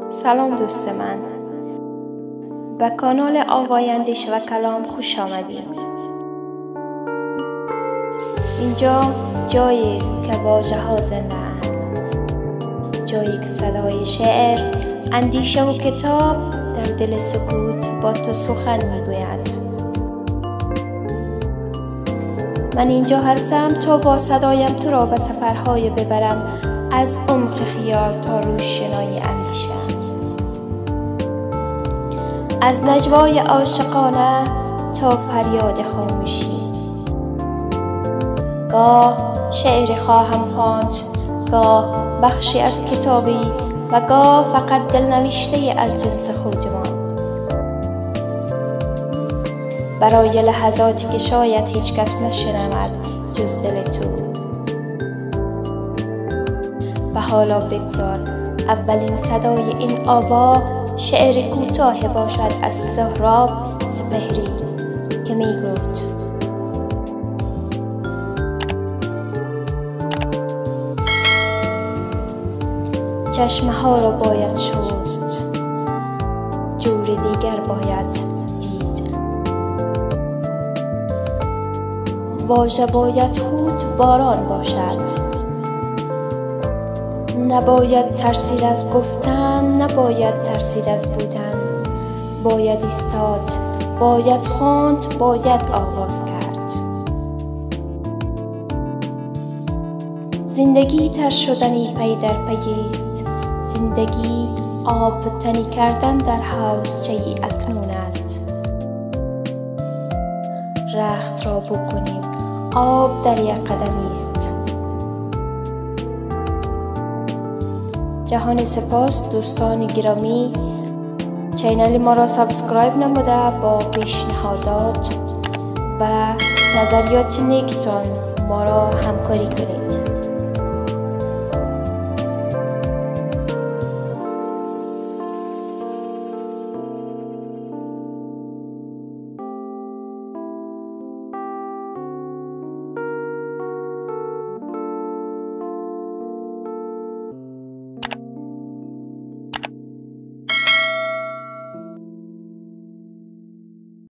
سلام دوست من، به کانال آوای اندیشه و کلام خوش آمدید. اینجا جایی است که واژه ها زنده اند، جایی که صدای شعر، اندیشه و کتاب در دل سکوت با تو سخن میگوید. من اینجا هستم تا با صدایم تو را به سفرهای ببرم، از عمق خیال تا روشنایی اندیشه، از نجوای عاشقانه تا فریاد خاموشی. گاه شعری خواهم خواند، گاه بخشی از کتابی و گاه فقط دلنوشته از جنس خودمان، برای لحظاتی که شاید هیچ کس نشنود جز دل تو. و حالا بگذار اولین صدای این آوا شعر کوتاه باشد از سهراب سپهری که می گفت: چشمه ها را باید شست، جور دیگر باید دید، واژه باید خود باران باشد، نباید ترسید از گفتن، نباید ترسید از بودن، باید ایستاد، باید خواند، باید آغاز کرد. زندگی تر شدنی پی در پی است، زندگی آب تنی کردن در حوضچه اکنون است. رخت را بکنیم، آب در یک قدمی است. جهان سپاس دوستان گرامی، چینل ما را سابسکرایب نموده با پیشنهادات و نظریات نیکتان ما را همکاری کنید.